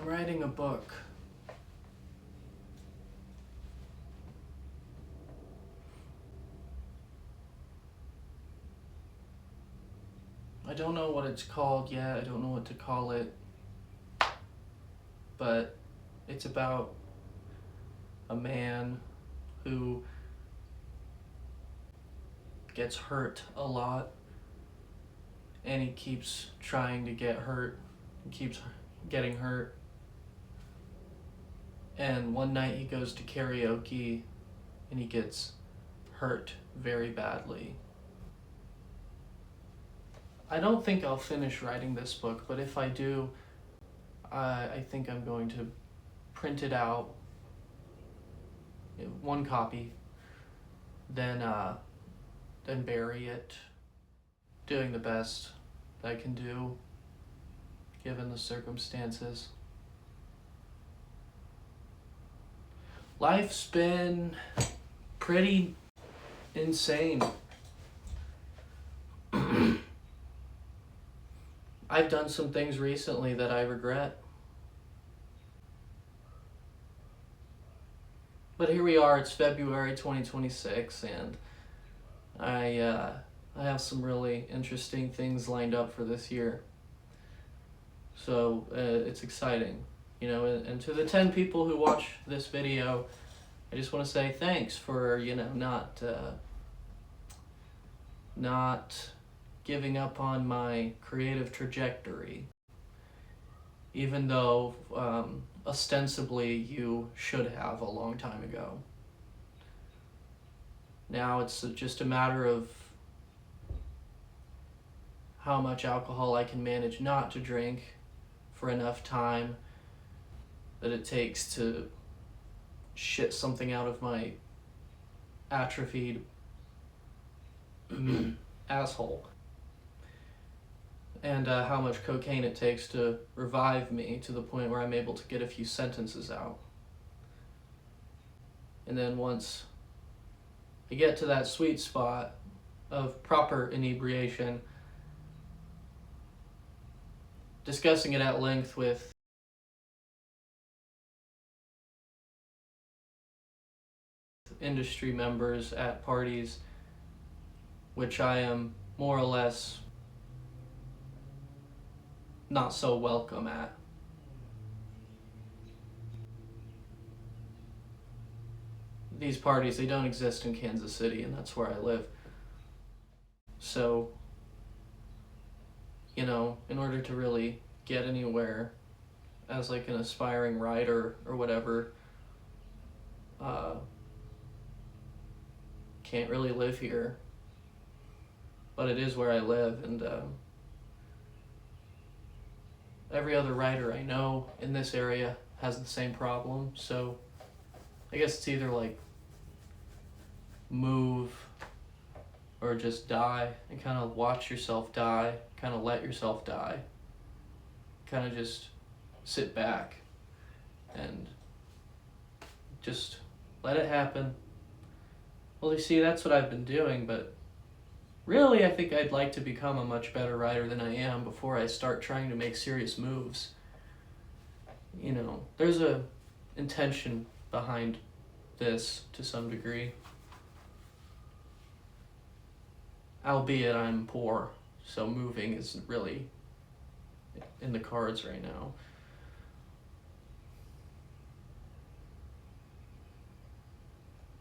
writing a book. I don't know what it's called yet. I don't know what to call it. But it's about a man who gets hurt a lot, and he keeps trying to get hurt, he keeps getting hurt. And one night he goes to karaoke and he gets hurt very badly. I don't think I'll finish writing this book, but if I do, I think I'm going to print it out, one copy, then bury it, doing the best I can do, given the circumstances. Life's been pretty insane. I've done some things recently that I regret. But here we are, it's February 2026, and I have some really interesting things lined up for this year. So it's exciting, you know, and to the 10 people who watch this video, I just want to say thanks for, you know, not giving up on my creative trajectory, even though ostensibly you should have a long time ago. Now it's just a matter of how much alcohol I can manage not to drink for enough time that it takes to shit something out of my atrophied asshole. And how much cocaine it takes to revive me to the point where I'm able to get a few sentences out. And then once I get to that sweet spot of proper inebriation, discussing it at length with industry members at parties, which I am more or less not so welcome at. These parties, they don't exist in Kansas City, and that's where I live. So, you know, in order to really get anywhere as like an aspiring writer or whatever, can't really live here. But it is where I live, and every other writer I know in this area has the same problem, so I guess it's either like move or just die and kind of watch yourself die, kind of let yourself die, kind of just sit back and just let it happen. Well, you see, that's what I've been doing, but really, I think I'd like to become a much better writer than I am before I start trying to make serious moves. You know, there's a intention behind this to some degree. Albeit I'm poor, so moving isn't really in the cards right now.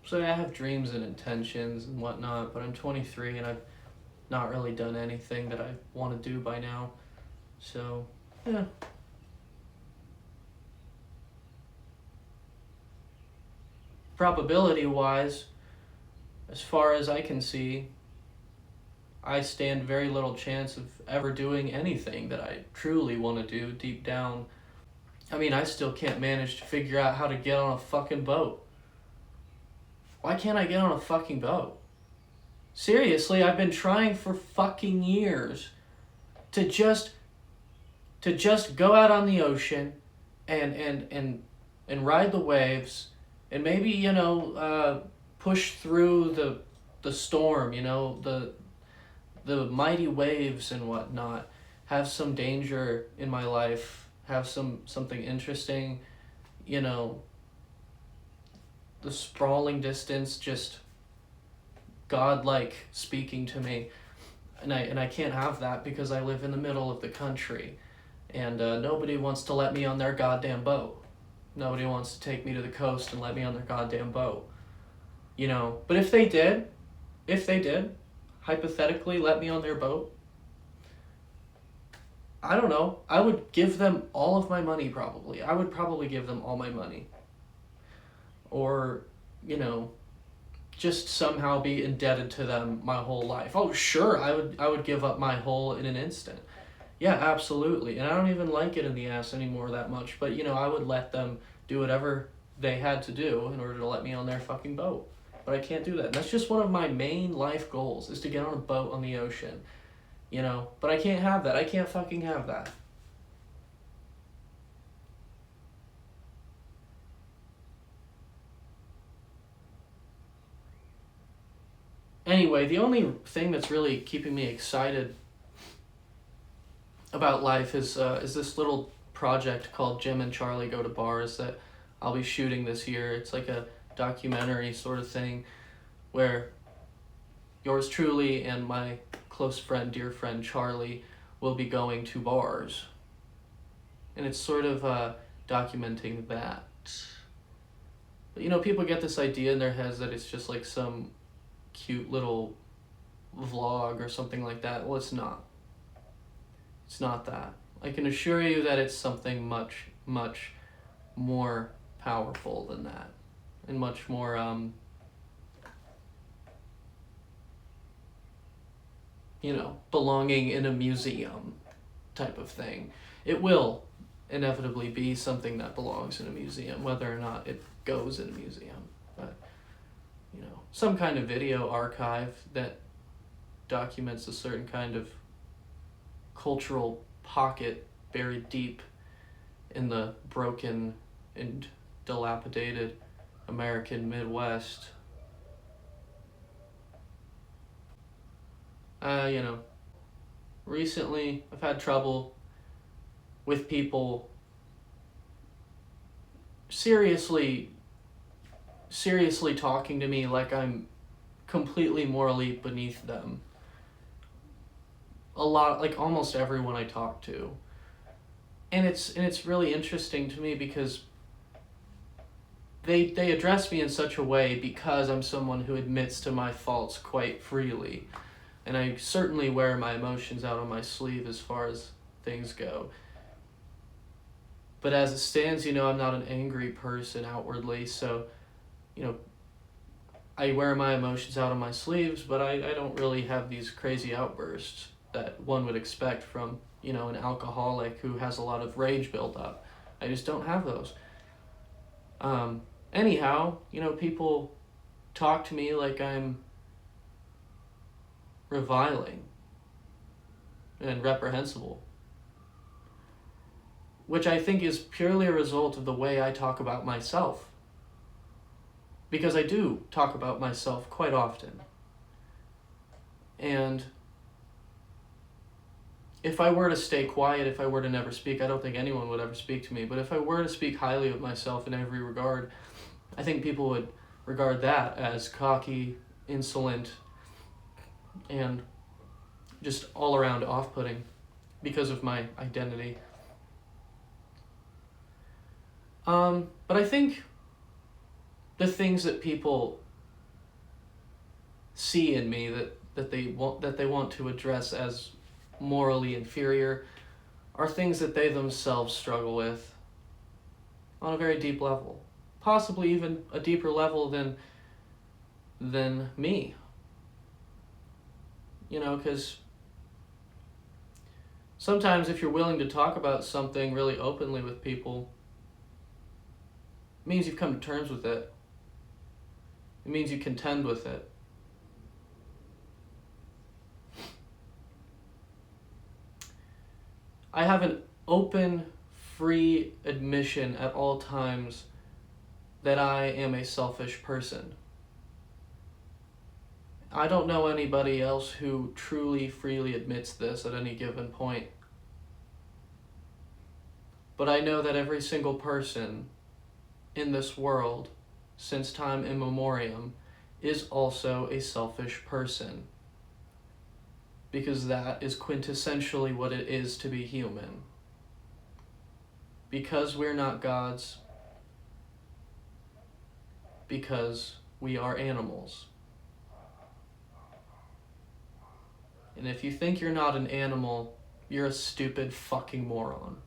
So I have dreams and intentions and whatnot, but I'm 23 and I've not really done anything that I want to do by now. So, yeah. Probability-wise, as far as I can see, I stand very little chance of ever doing anything that I truly want to do deep down. I mean, I still can't manage to figure out how to get on a fucking boat. Why can't I get on a fucking boat? Seriously, I've been trying for fucking years to just go out on the ocean and ride the waves and maybe, you know, push through the storm, you know, the mighty waves and whatnot, have some danger in my life, have something interesting, you know, the sprawling distance just godlike speaking to me, and I can't have that because I live in the middle of the country, and nobody wants to let me on their goddamn boat. Nobody wants to take me to the coast and let me on their goddamn boat. You know, but if they did, hypothetically let me on their boat, I don't know, I would give them all of my money probably. I would probably give them all my money. Or, you know, just somehow be indebted to them my whole life. Oh, sure, I would give up my whole in an instant. Yeah, absolutely. And I don't even like it in the ass anymore that much, but you know, I would let them do whatever they had to do in order to let me on their fucking boat. But I can't do that. That's just one of my main life goals, is to get on a boat on the ocean. You know, but I can't have that. I can't fucking have that. Anyway, the only thing that's really keeping me excited about life is this little project called Jim and Charlie Go to Bars that I'll be shooting this year. It's like a documentary sort of thing where yours truly and my close friend, dear friend Charlie, will be going to bars. And it's sort of documenting that. But you know, people get this idea in their heads that it's just like some cute little vlog or something like that. Well, it's not. It's not that. I can assure you that it's something much, much more powerful than that. And much more, you know, belonging in a museum type of thing. It will inevitably be something that belongs in a museum, whether or not it goes in a museum. But, you know, some kind of video archive that documents a certain kind of cultural pocket buried deep in the broken and dilapidated American Midwest. You know, recently I've had trouble with people seriously talking to me like I'm completely morally beneath them. A lot, like almost everyone I talk to. And it's really interesting to me because they address me in such a way because I'm someone who admits to my faults quite freely. And I certainly wear my emotions out on my sleeve as far as things go. But as it stands, you know, I'm not an angry person outwardly, so, you know, I wear my emotions out on my sleeves, but I don't really have these crazy outbursts that one would expect from, you know, an alcoholic who has a lot of rage built up. I just don't have those. Anyhow, you know, people talk to me like I'm reviling and reprehensible, which I think is purely a result of the way I talk about myself. Because I do talk about myself quite often. And if I were to stay quiet, if I were to never speak, I don't think anyone would ever speak to me. But if I were to speak highly of myself in every regard, I think people would regard that as cocky, insolent, and just all around off-putting because of my identity. But I think the things that people see in me that they want to address as morally inferior are things that they themselves struggle with on a very deep level, possibly even a deeper level than me. You know, because sometimes if you're willing to talk about something really openly with people, it means you've come to terms with it. It means you contend with it. I have an open, free admission at all times that I am a selfish person. I don't know anybody else who truly, freely admits this at any given point. But I know that every single person in this world, since time immemorial, is also a selfish person. Because that is quintessentially what it is to be human. Because we're not gods, because we are animals. And if you think you're not an animal, you're a stupid fucking moron.